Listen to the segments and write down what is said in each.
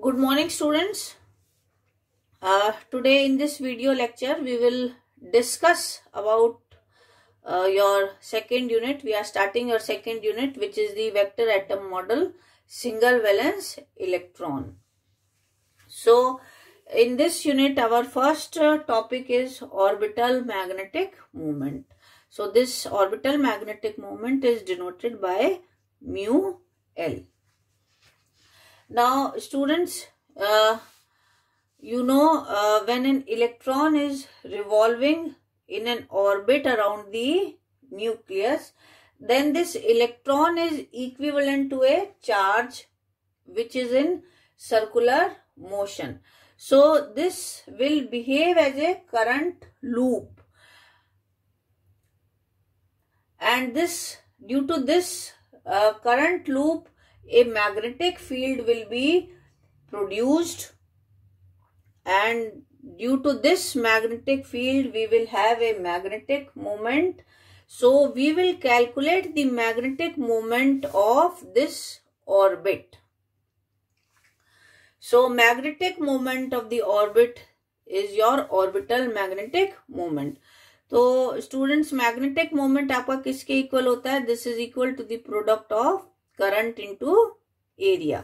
Good morning, students. Today in this video lecture we will discuss about your second unit. We are starting your second unit, which is the vector atom model, single valence electron. So in this unit our first topic is orbital magnetic moment. So this orbital magnetic moment is denoted by mu L. Now students, when an electron is revolving in an orbit around the nucleus, then this electron is equivalent to a charge which is in circular motion. So this will behave as a current loop, and due to this current loop, a magnetic field will be produced, and due to this magnetic field we will have a magnetic moment. So we will calculate the magnetic moment of this orbit. So magnetic moment of the orbit is your orbital magnetic moment. तो students, magnetic moment आपका किसके equal होता है? This is equal to the product of current into area.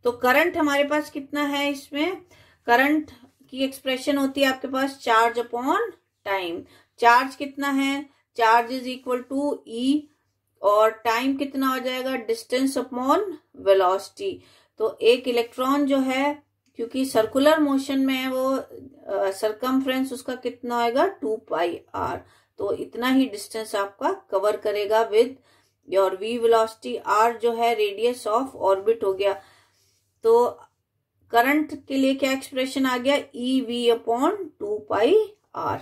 तो current हमारे पास कितना है? इसमें करंट की एक्सप्रेशन होती है आपके पास चार्ज अपॉन टाइम. चार्ज कितना है? चार्ज इज इक्वल टू ई, और टाइम कितना हो जाएगा? Distance upon velocity. तो एक इलेक्ट्रॉन जो है, क्योंकि सर्कुलर मोशन में है, वो सरकमफ्रेंस उसका कितना होगा? 2πr. तो इतना ही डिस्टेंस आपका कवर करेगा with your v velocity. r जो है रेडियस ऑफ ऑर्बिट हो गया. तो करंट के लिए क्या एक्सप्रेशन आ गया? ev upon 2πr.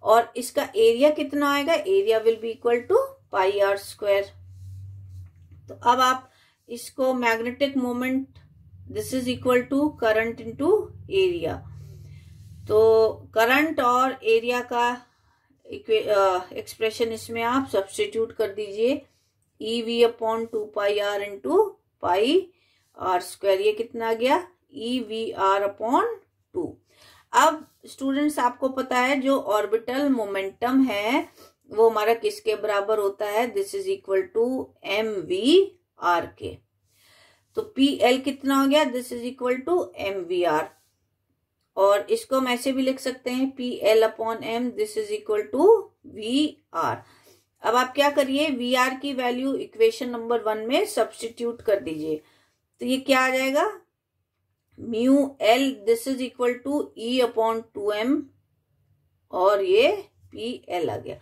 और इसका एरिया कितना आएगा? Area will be equal to πr². तो अब आप इसको magnetic moment, this is equal to current into area. तो करंट और एरिया का एक्सप्रेशन इसमें आप सब्स्टिट्यूट कर दीजिए. ev upon 2πr into πr². ये कितना आ गया? evr upon 2. अब स्टूडेंट्स, आपको पता है जो ऑर्बिटल मोमेंटम है वो हमारा किसके बराबर होता है? This is equal to mvr के. तो pl कितना हो गया? This is equal to mvr. और इसको हम ऐसे भी लिख सकते हैं pl upon m, this is equal to vr. अब आप क्या करिए? vr की वैल्यू इक्वेशन नंबर 1 में सब्स्टिट्यूट कर दीजिए. तो ये क्या आ जाएगा? Mu l, this is equal to e upon 2m, और ये pl आ गया.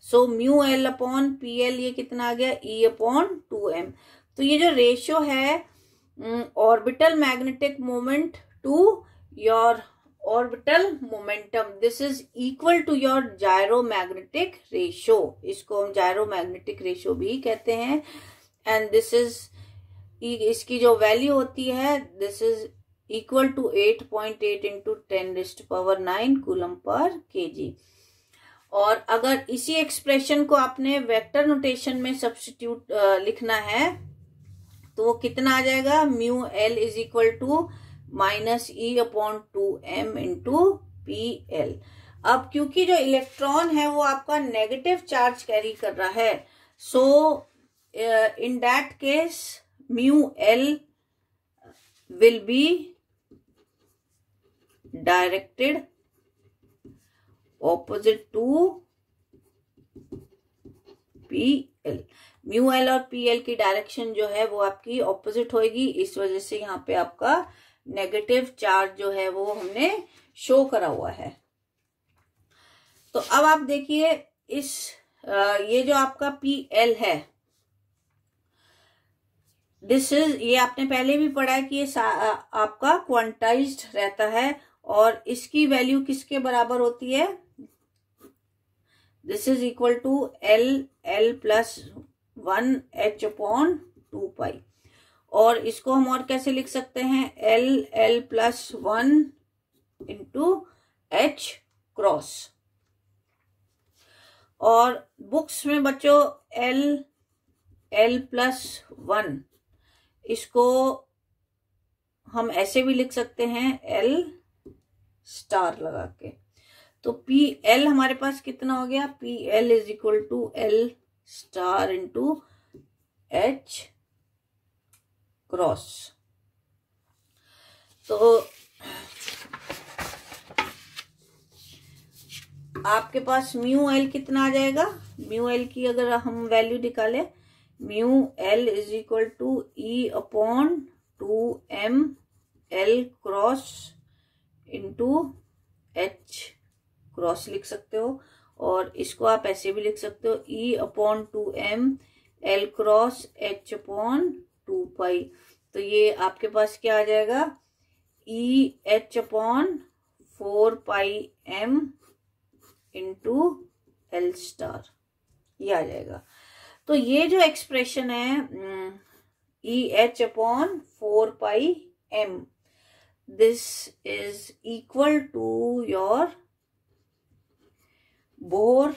So mu l upon pl ये कितना आ गया? e upon 2m. तो ये जो रेशियो है orbital magnetic moment to your orbital momentum, this is equal to your gyromagnetic ratio. इसको हम जायरोमैग्नेटिक रेशियो भी कहते हैं. एंड दिस इज, इसकी जो वैल्यू होती है, this is equal to 8.8 into 10⁹ coulomb पर kg. और अगर इसी एक्सप्रेशन को आपने वेक्टर नोटेशन में सब्स्टिट्यूट लिखना है तो वो कितना आ जाएगा? Mu l is equal to minus e upon 2m into pl. अब क्योंकि जो इलेक्ट्रॉन है वो आपका नेगेटिव चार्ज कैरी कर रहा है, so in that case mu l will be directed opposite to pl. Mu L और pl की डायरेक्शन जो है वो आपकी ऑपोजिट होगी. इस वजह से यहाँ पे आपका नेगेटिव चार्ज जो है वो हमने शो करा हुआ है. तो अब आप देखिए ये जो आपका pl है, दिस इज, ये आपने पहले भी पढ़ा है कि ये आपका क्वांटाइज्ड रहता है, और इसकी वैल्यू किसके बराबर होती है? This is equal to l plus 1h upon 2π. और इसको हम और कैसे लिख सकते हैं? l plus 1 into h cross. और बुक्स में बच्चों l प्लस 1 इसको हम ऐसे भी लिख सकते हैं L स्टार लगा के। तो PL हमारे पास कितना हो गया, PL is equal to L star into H cross. तो आपके पास म्यू एल कितना आ जाएगा, म्यू एल की अगर हम वैल्यू निकाले, mu L is equal to E upon 2m L cross into H cross लिख सकते हो, और इसको आप ऐसे भी लिख सकते हो E upon 2m L cross H upon 2 pi. तो ये आपके पास क्या आ जाएगा, E H upon 4 pi m into L star, ये आ जाएगा। तो ये जो एक्सप्रेशन है E H upon 4 pi m, this is equal to your Bohr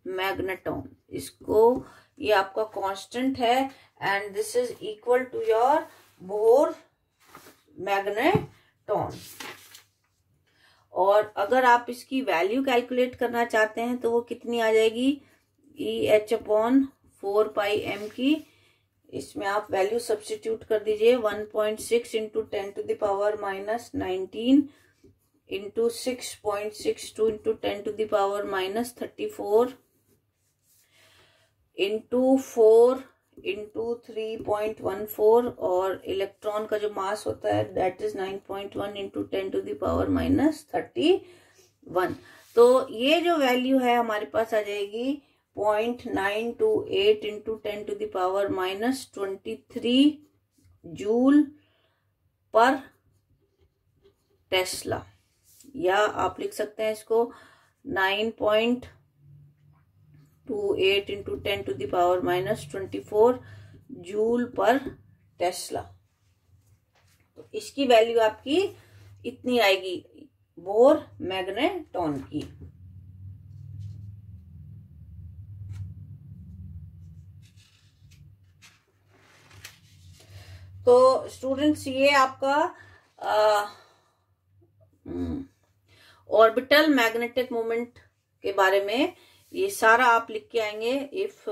magneton. इसको, ये आपका कांस्टेंट है and this is equal to your Bohr magneton. और अगर आप इसकी वैल्यू कैलकुलेट करना चाहते हैं तो वो कितनी आ जाएगी, E H upon 4 pi m की, इसमें आप वैल्यू सब्स्टिट्यूट कर दीजिए, 1.6 into 10 to the power minus 19 into 6.62 into 10 to the power minus 34 into 4 into 3.14, और इलेक्ट्रॉन का जो मास होता है that is 9.1 into 10 to the power minus 31। तो ये जो वैल्यू है हमारे पास आ जाएगी 0.928 into 10 to the power minus 23 joule पर टेस्ला, या आप लिख सकते हैं इसको 9.28 into 10 to the power minus 24 joule पर टेस्ला। तो इसकी वैल्यू आपकी इतनी आएगी बोर मैग्नेटॉन की। तो स्टूडेंट्स, ये आपका ऑर्बिटल मैग्नेटिक मोमेंट के बारे में ये सारा आप लिख के आएंगे। If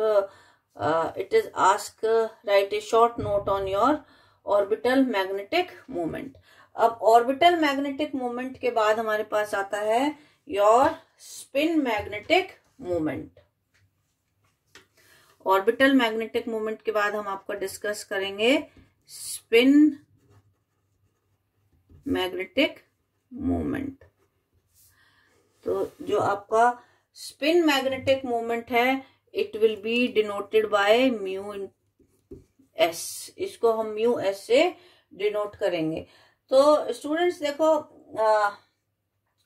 it is ask, right A short note on your orbital magnetic moment. अब ऑर्बिटल मैग्नेटिक मोमेंट के बाद हमारे पास आता है your spin magnetic moment. Orbital magnetic moment के बाद हम आपको डिस्कस करेंगे स्पिन मैग्नेटिक मोमेंट। तो जो आपका स्पिन मैग्नेटिक मोमेंट है it will B denoted by mu S, इसको हम म्यू एस से डिनोट करेंगे। तो स्टूडेंट्स देखो,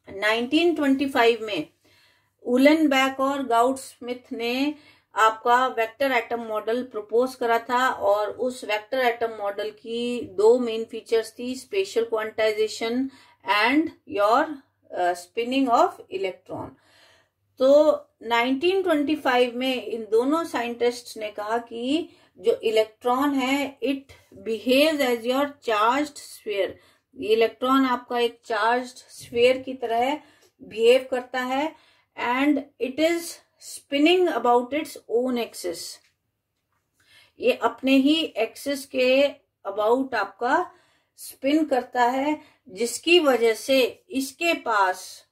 1925 में उलेनबैक और गाउड स्मिथ ने आपका वेक्टर एटम मॉडल प्रपोज करा था, और उस वेक्टर एटम मॉडल की दो मेन फीचर्स थी, special quantization and your spinning of electron. तो 1925 में इन दोनों साइंटिस्ट्स ने कहा कि जो इलेक्ट्रॉन है it behaves as your charged sphere. ये इलेक्ट्रॉन आपका एक चार्ज्ड स्फीयर की तरह बिहेव करता है and it is spinning about its own axis. ये अपने ही एक्सिस के अबाउट आपका स्पिन करता है, जिसकी वजह से इसके पास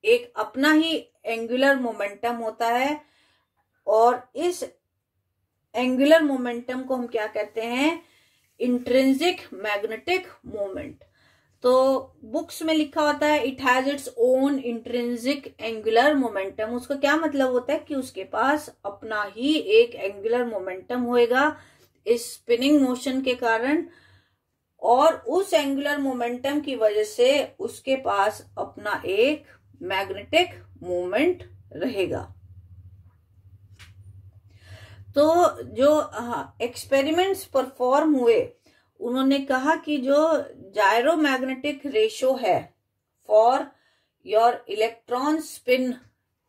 एक अपना ही एंगुलर मोमेंटम होता है, और इस एंगुलर मोमेंटम को हम क्या कहते हैं, इंट्रिंसिक मैग्नेटिक मोमेंट। तो बुक्स में लिखा होता है it has its own intrinsic angular momentum. उसका क्या मतलब होता है कि उसके पास अपना ही एक एंगुलर मोमेंटम होएगा इस स्पिनिंग मोशन के कारण, और उस एंगुलर मोमेंटम की वजह से उसके पास अपना एक मैग्नेटिक मोमेंट रहेगा। तो जो एक्सपेरिमेंट्स परफॉर्म हुए, उन्होंने कहा कि जो जायरोमैग्नेटिक रेशो है for your electron spin,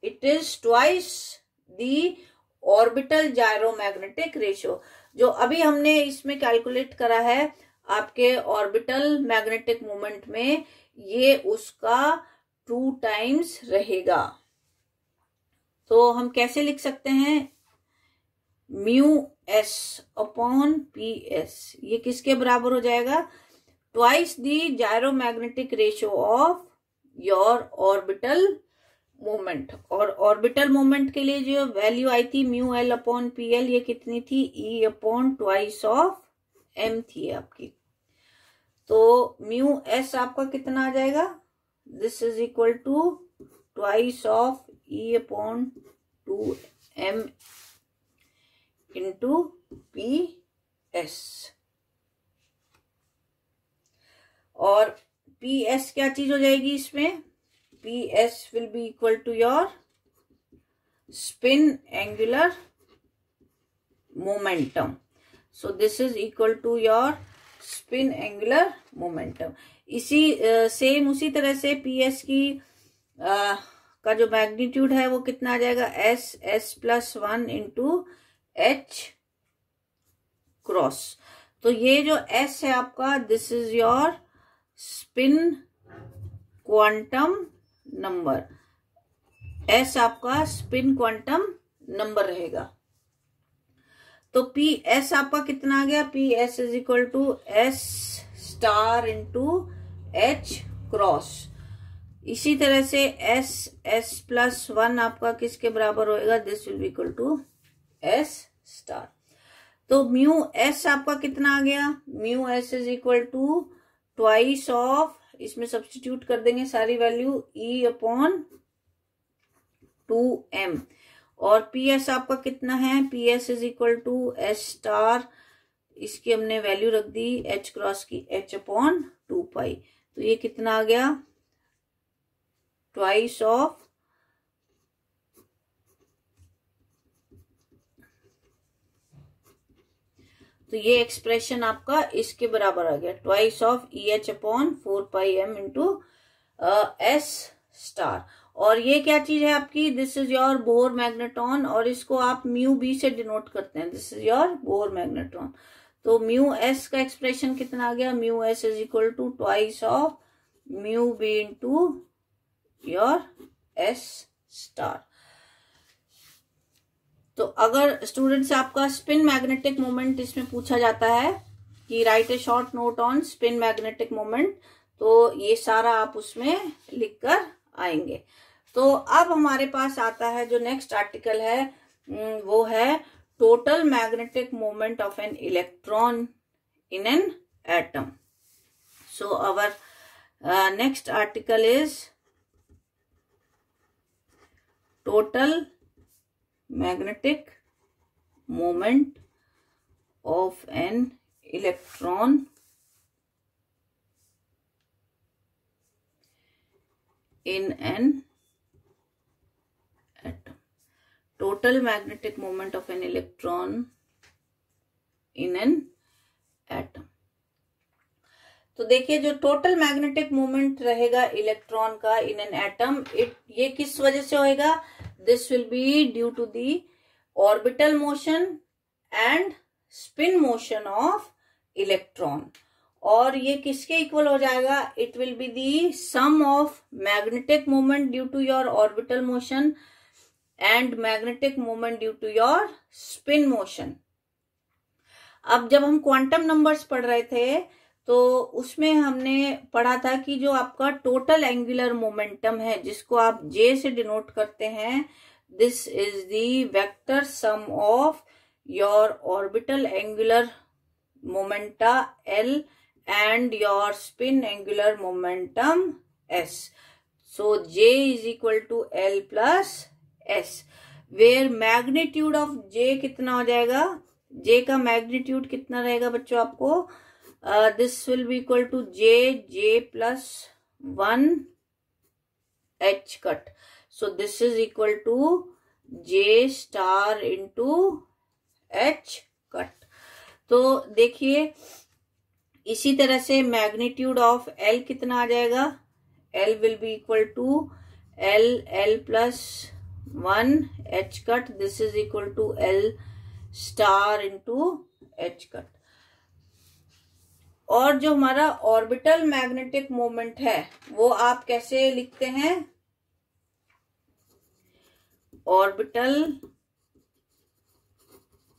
it is twice the orbital gyromagnetic ratio. जो अभी हमने इसमें कैलकुलेट करा है, आपके ऑर्बिटल मैग्नेटिक मोमेंट में ये उसका 2 टाइम्स रहेगा। तो हम कैसे लिख सकते हैं, mu S upon P S, ये किसके बराबर हो जाएगा, twice the gyromagnetic ratio of your orbital moment. और ऑर्बिटल मोमेंट के लिए जो वैल्यू आई थी mu L upon P L, ये कितनी थी, E upon twice of M थी आपकी। तो म्यू एस आपका कितना आ जाएगा, this is equal to twice of E upon 2m into P S. और पी एस क्या चीज हो जाएगी इसमें, P S will be equal to your spin angular momentum. So this is equal to your spin angular momentum. इसी same उसी तरह से पी एस की का जो मैग्नीट्यूड है वो कितना आ जाएगा, S plus 1 into H cross. तो ये जो एस है आपका, this is your spin quantum number, S आपका स्पिन क्वांटम नंबर रहेगा। तो पी एस आपका कितना आ गया, P S is equal to S star into H cross. इसी तरह से एस प्लस 1 आपका किसके बराबर होएगा, this will be equal to S star. तो म्यू एस आपका कितना आ गया, mu S is equal to twice of, इसमें सब्स्टिट्यूट कर देंगे सारी वैल्यू, ई अपॉन 2m। और पी एस आपका कितना है, P S is equal to S star, इसकी हमने वैल्यू रख दी एच क्रॉस की एच अपॉन 2 पाई। तो ये कितना आ गया, ट्वाइस ऑफ तो ये एक्सप्रेशन आपका इसके बराबर आ गया, twice of E H upon 4 pi M into S star. और ये क्या चीज है आपकी, this is your Bohr magnetron, और इसको आप म्यू बी से डिनोट करते हैं, this is your Bohr magnetron. तो म्यू एस का एक्सप्रेशन कितना आ गया, mu S is equal to twice of mu B into your S star. तो अगर स्टूडेंट से आपका स्पिन मैग्नेटिक मोमेंट इसमें पूछा जाता है कि right A short note on spin magnetic moment, तो ये सारा आप उसमें लिखकर आएंगे। तो अब हमारे पास आता है जो नेक्स्ट आर्टिकल है, वो है total magnetic moment of an electron in an atom. So our next article is total magnetic moment of an electron in an atom. Total magnetic moment of an electron in an atom. तो देखिए जो total magnetic moment रहेगा electron का in an atom, ये किस वजह से होएगा, this will be due to the orbital motion and spin motion of electron. और ये किसके इक्वल हो जाएगा, it will be the sum of magnetic moment due to your orbital motion and magnetic moment due to your spin motion. अब जब हम quantum numbers पढ़ रहे थे तो उसमें हमने पढ़ा था कि जो आपका टोटल एंगुलर मोमेंटम है, जिसको आप जे से डिनोट करते हैं, this is the vector sum of your orbital angular momenta L and your spin angular momentum S. So J is equal to L plus S, where magnitude of J कितना हो जाएगा, जे का मैग्नीट्यूड कितना रहेगा बच्चों आपको, this will be equal to j plus 1 h cut. So this is equal to j star into h cut. तो देखिए इसी तरह से मैग्नीट्यूड ऑफ l कितना आ जाएगा, l will be equal to l plus 1 h cut. This is equal to l star into h cut. और जो हमारा ऑर्बिटल मैग्नेटिक मोमेंट है वो आप कैसे लिखते हैं? Orbital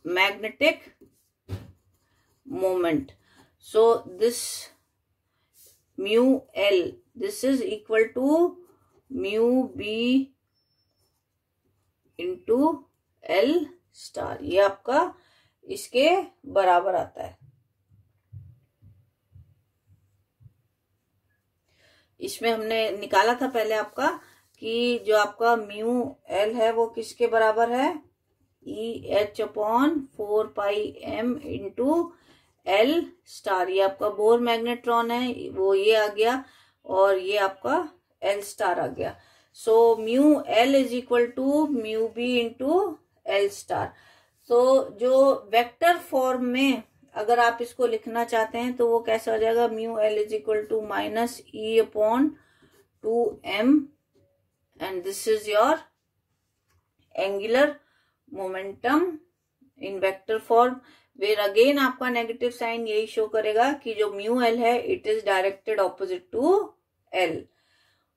magnetic moment, so this mu L, this is equal to mu B into L star. ये आपका इसके बराबर आता है। इसमें हमने निकाला था पहले आपका कि जो आपका म्यू एल है वो किसके बराबर है? EH upon 4 pi m into L star. ये आपका बोर मैग्नेट्रॉन है, वो ये आ गया, और ये आपका एल स्टार आ गया। So mu L is equal to mu B into L star. तो जो वेक्टर फॉर्म में अगर आप इसको लिखना चाहते हैं तो वो कैसा हो जाएगा? Mu L is equal to minus E upon 2m, and this is your angular momentum in vector form, where again आपका नेगेटिव साइन यही शो करेगा कि जो म्यू एल है it is directed opposite to L.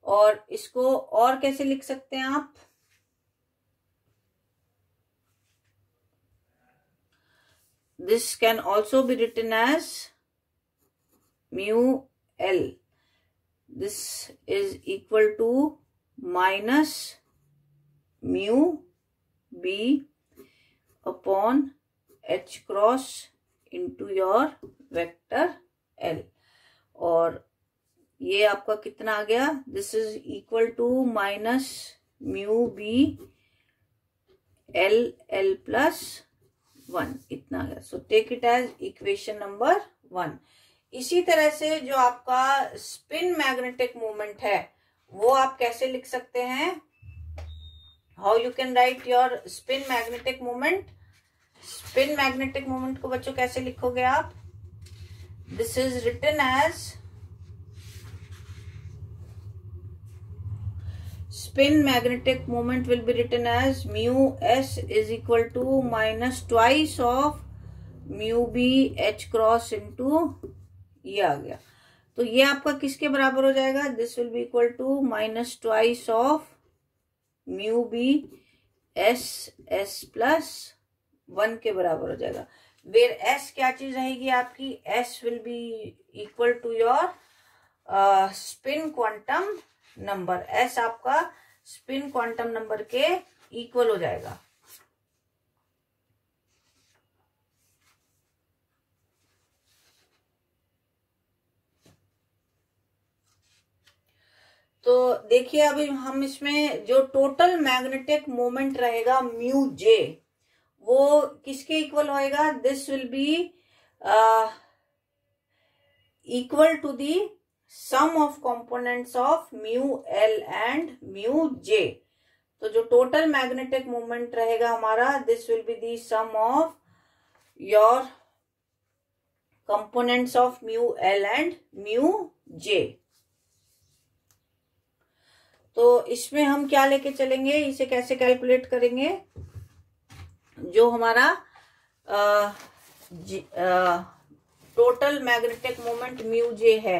और इसको और कैसे लिख सकते हैं आप? This can also be written as mu L. This is equal to minus mu B upon H cross into your vector L. और ये आपका कितना आ गया? This is equal to minus mu B L L plus 1, इतना है। So take it as equation number 1। इसी तरह से जो आपका स्पिन मैग्नेटिक मोमेंट है वो आप कैसे लिख सकते हैं? How you can write your spin magnetic moment? Spin magnetic moment को बच्चों कैसे लिखोगे आप? This is written as spin magnetic moment will be written as mu s is equal to minus twice of mu b h cross into, ये आ गया। तो ये आपका किसके बराबर हो जाएगा? This will be equal to minus twice of mu B S S plus 1 के बराबर हो जाएगा। वेर एस क्या चीज रहेगी आपकी? S will be equal to your spin quantum number. S आपका स्पिन क्वांटम नंबर के इक्वल हो जाएगा। तो देखिए अभी हम इसमें जो टोटल मैग्नेटिक मोमेंट रहेगा म्यू जे, वो किसके इक्वल होएगा? This will be equal to the sum of components of mu L and mu J. तो जो टोटल मैग्नेटिक मोमेंट रहेगा हमारा, this will be the sum of your components of mu L and mu J. तो इसमें हम क्या लेके चलेंगे? इसे कैसे कैलकुलेट करेंगे? जो हमारा टोटल मैग्नेटिक मोमेंट म्यू जे है,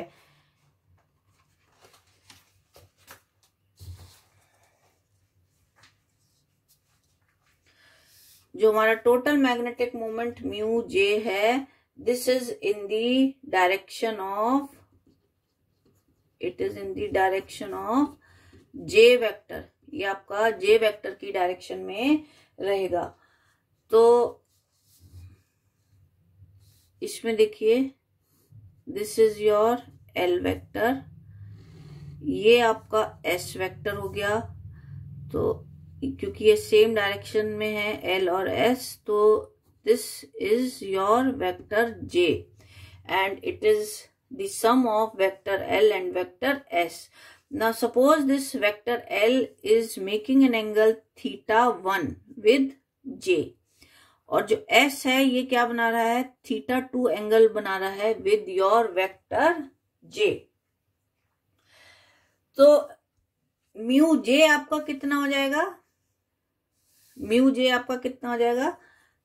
जो हमारा टोटल मैग्नेटिक मोमेंट म्यू जे है, this is in the direction of, it is in the direction of J vector. ये आपका जे वेक्टर की डायरेक्शन में रहेगा। तो इसमें देखिए this is your L vector, ये आपका एस वेक्टर हो गया। तो क्योंकि ये सेम डायरेक्शन में है एल और एस, तो this is your vector J and it is the sum of vector L and vector S. Now suppose this vector L is making an angle θ1 with J, और जो S है ये क्या बना रहा है? θ2 एंगल बना रहा है विद योर वेक्टर जे। तो म्यू जे आपका कितना हो जाएगा? म्यू जे आपका कितना हो जाएगा?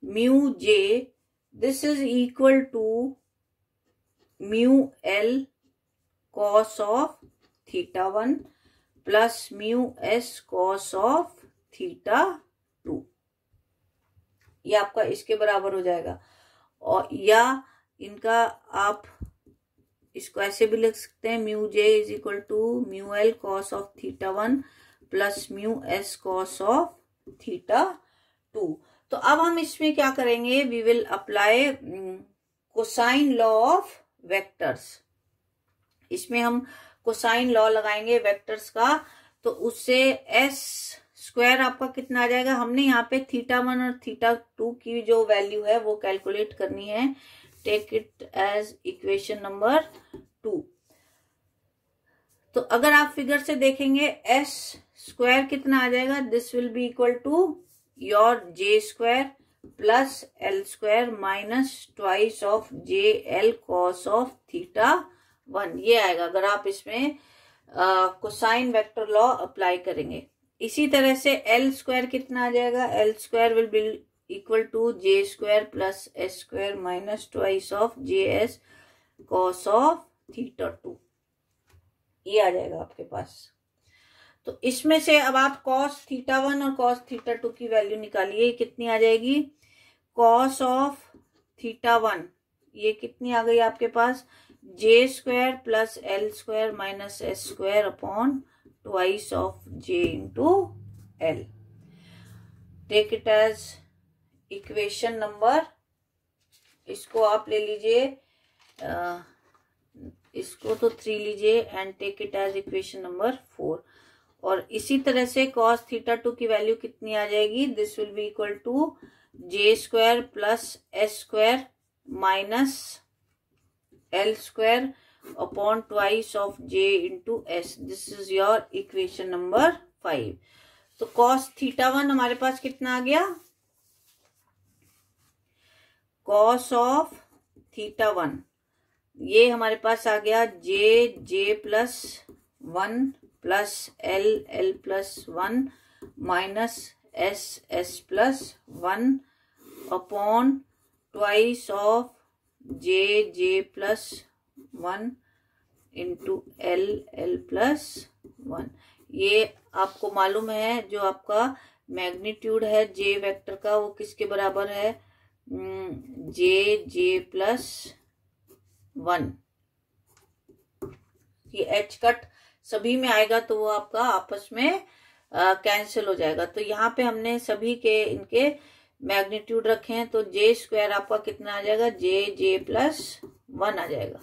Mu J this is equal to mu L cos of theta 1 plus mu S cos of theta 2, ये आपका इसके बराबर हो जाएगा। और या इनका आप इसको ऐसे भी लिख सकते हैं, mu J is equal to mu L cos of theta 1 plus mu S cos of theta 2। तो अब हम इसमें क्या करेंगे, we will apply cosine law of vectors. इसमें हम कोसाइन लॉ लगाएंगे वेक्टर्स का, तो उससे एस स्क्वायर आपका कितना आ जाएगा। हमने यहाँ पे थीटा 1 और थीटा 2 की जो वैल्यू है वो कैलकुलेट करनी है। Take it as equation number 2। तो अगर आप फिगर से देखेंगे एस स्क्वायर कितना आ जाएगा, this will be equal to your J square plus L square minus twice of J L cos of theta 1, ये आएगा अगर आप इसमें कोसाइन वेक्टर लॉ अप्लाई करेंगे। इसी तरह से एल स्क्वायर कितना आ जाएगा, L square will be equal to J square plus S square minus twice of J S cos of theta 2, ये आ जाएगा आपके पास। तो इसमें से अब आप कॉस थीटा 1 और कॉस थीटा 2 की वैल्यू निकालिए, कितनी आ जाएगी। कॉस ऑफ थीटा 1 ये कितनी आ गई आपके पास, J square plus L square minus S square upon twice of J into L. Take it as equation number, इसको आप ले लीजिए, इसको तो 3 लीजिए and take it as equation number 4। और इसी तरह से कॉस थीटा 2 की वैल्यू कितनी आ जाएगी, this will be equal to J square plus S square minus L square upon twice of J into S. This is your equation number 5। तो cos theta 1 हमारे पास कितना आ गया, कॉस ऑफ थीटा 1 ये हमारे पास आ गया J plus 1 plus L plus 1 minus S plus 1 upon twice of J plus 1 into L plus 1। ये आपको मालूम है जो आपका मैग्नीट्यूड है जे वेक्टर का वो किसके बराबर है, जे प्लस 1। ये एच कट सभी में आएगा तो वो आपका आपस में कैंसिल हो जाएगा। तो यहाँ पे हमने सभी के इनके मैग्नीट्यूड रखे हैं, तो जे स्क्वायर आपका कितना आ जाएगा, जे प्लस 1 आ जाएगा।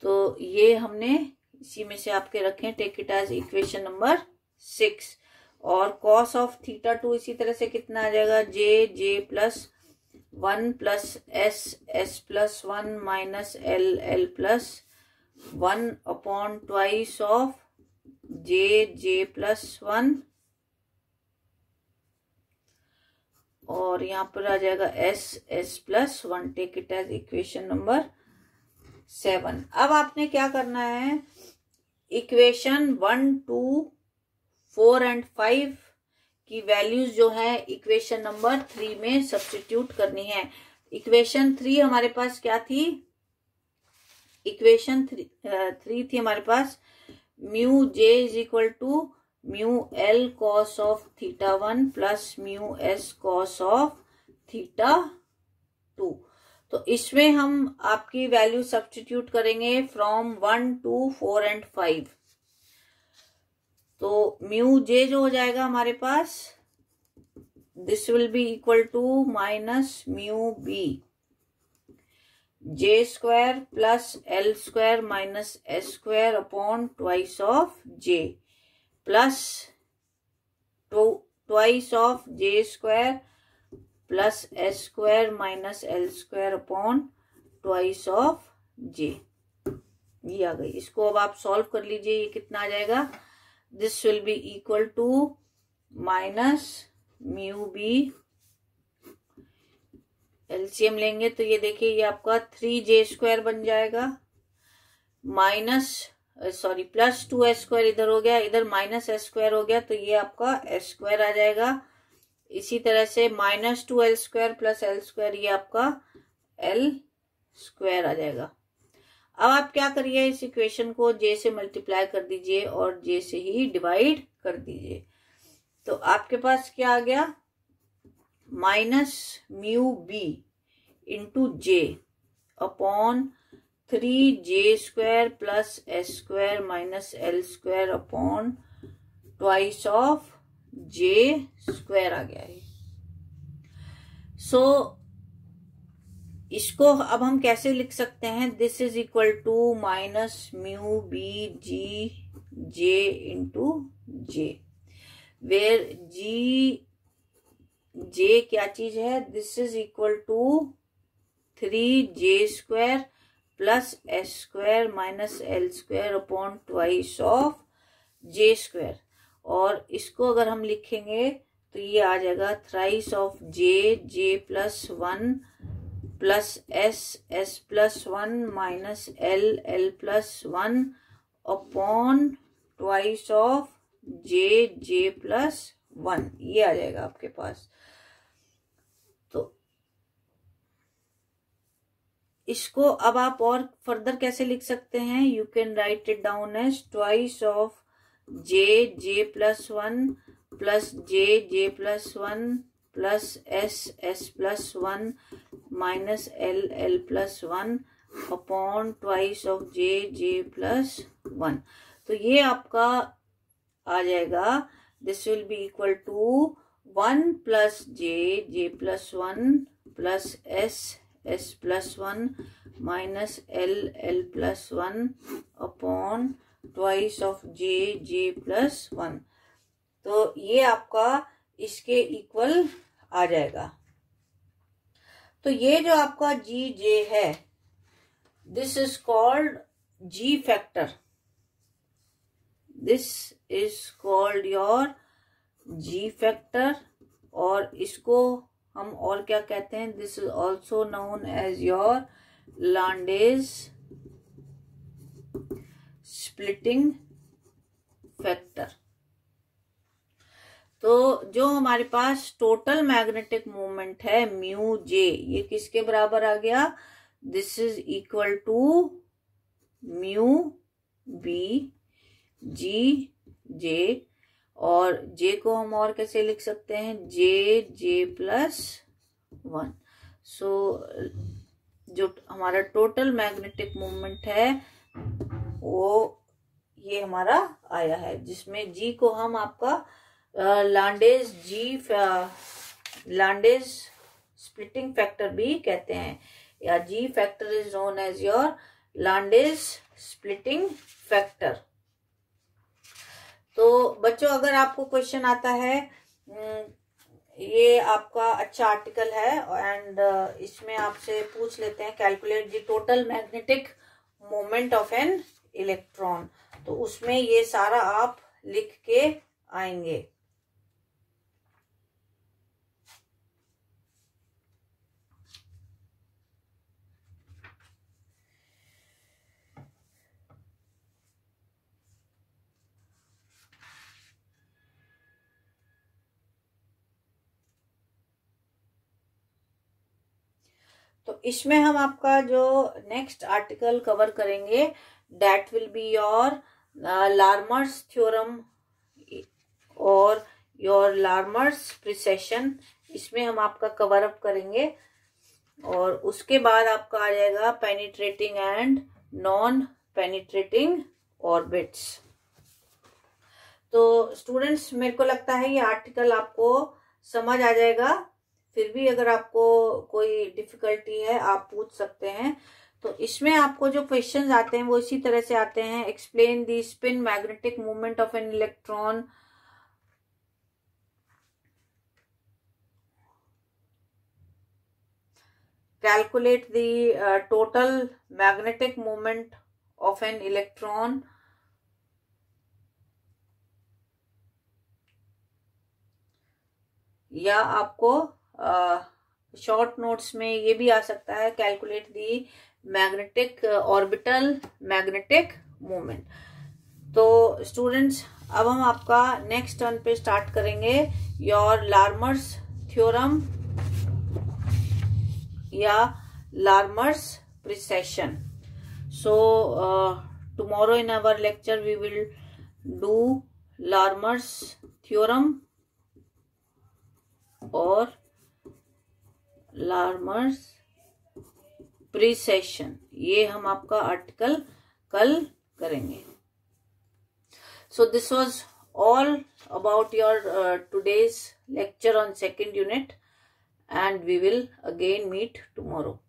तो ये हमने इसी में से आपके रखे हैं, take it as equation number 6। और कॉस ऑफ थीटा 2 इसी तरह से कितना आ जाएगा, J plus 1 plus S plus 1 minus L plus 1 upon twice of J plus 1, और यहाँ पर आ जाएगा S plus 1। Take it as equation number 7। अब आपने क्या करना है, इक्वेशन 1, 2, 4 एंड 5 की वैल्यूज जो है इक्वेशन नंबर 3 में सब्स्टिट्यूट करनी है। इक्वेशन 3 हमारे पास क्या थी, इक्वेशन 3 थी हमारे पास mu J is equal to mu L cos of theta 1 plus mu S cos of theta 2। तो इसमें हम आपकी वैल्यू सब्स्टिट्यूट करेंगे फ्रॉम 1, 2, 4 एंड 5। तो म्यू जे जो हो जाएगा हमारे पास, this will be equal to minus mu B J square plus L square minus S square upon twice of J plus twice of J square plus S square minus L square upon twice of J. ये आ गई। इसको अब आप solve कर लीजिए, ये कितना आ जाएगा, this will be equal to minus mu B, LCM लेंगे तो ये देखिए ये आपका 3जे स्क्वायर बन जाएगा, minus sorry plus 2s square इधर हो गया, इधर माइनस एस स्क्वायर हो गया, तो ये आपका एस स्क्वायर आ जाएगा। इसी तरह से minus 2l square plus L square, ये आपका एल स्क्वायर आ जाएगा। अब आप क्या करिए, इस इक्वेशन को जे से मल्टीप्लाई कर दीजिए और जे से ही डिवाइड कर दीजिए। तो आपके पास क्या आ गया, minus mu B into J upon 3j² plus s² minus l² upon twice of j² आ गया है। सो इसको अब हम कैसे लिख सकते हैं, this is equal to minus mu B G J into J, where J क्या चीज है, this is equal to 3j² plus s² minus l² upon twice of j²। और इसको अगर हम लिखेंगे तो ये आ जाएगा thrice of J plus 1 plus S plus 1 minus L plus 1 upon twice of J plus 1, ये आ जाएगा आपके पास। तो इसको अब आप और फर्दर कैसे लिख सकते हैं, you can write it down as twice of J plus 1 plus J plus 1 plus S plus 1 minus L plus 1 upon twice of J plus 1। तो ये आपका आ जाएगा, this will be equal to 1 plus J plus 1 plus S plus 1 minus L plus 1 upon twice of J plus 1। तो ये आपका इसके equal आ जाएगा। तो ये जो आपका जे है, this is called G factor, this is called your G factor. और इसको हम और क्या कहते हैं, this is also known as your Lande's splitting factor. तो जो हमारे पास टोटल मैग्नेटिक मोमेंट है म्यू जे, ये किसके बराबर आ गया, this is equal to mu B G J, और जे को हम और कैसे लिख सकते हैं, जे प्लस 1। सो जो हमारा टोटल मैग्नेटिक मोमेंट है वो ये हमारा आया है, जिसमें जी को हम आपका लैंडेज स्प्लिटिंग फैक्टर भी कहते हैं, या G factor is known as your Lande's splitting factor. तो बच्चों, अगर आपको क्वेश्चन आता है, ये आपका अच्छा आर्टिकल है एंड इसमें आपसे पूछ लेते हैं calculate the total magnetic moment of an electron, तो उसमें ये सारा आप लिख के आएंगे। तो इसमें हम आपका जो नेक्स्ट आर्टिकल कवर करेंगे, that will be your Larmor's theorem और योर लार्मर्स प्रिसेशन। इसमें हम आपका कवर अप करेंगे और उसके बाद आपका आ जाएगा penetrating and non penetrating orbits. तो स्टूडेंट्स, मेरे को लगता है ये आर्टिकल आपको समझ आ जाएगा। फिर भी अगर आपको कोई डिफिकल्टी है आप पूछ सकते हैं। तो इसमें आपको जो क्वेश्चंस आते हैं वो इसी तरह से आते हैं, explain the spin magnetic movement of an electron, calculate the total magnetic movement of an electron, या आपको शॉर्ट नोट्स में ये भी आ सकता है, calculate the magnetic orbital magnetic moment. तो स्टूडेंट्स, अब हम आपका नेक्स्ट टर्न पे स्टार्ट करेंगे योर लार्मर्स थ्योरम या लार्मर्स precision. So tomorrow in our lecture we will do Larmor's theorem और Larmor's precession, ये हम आपका आर्टिकल कल करेंगे. So this was all about your today's lecture on second unit, and we will again meet tomorrow.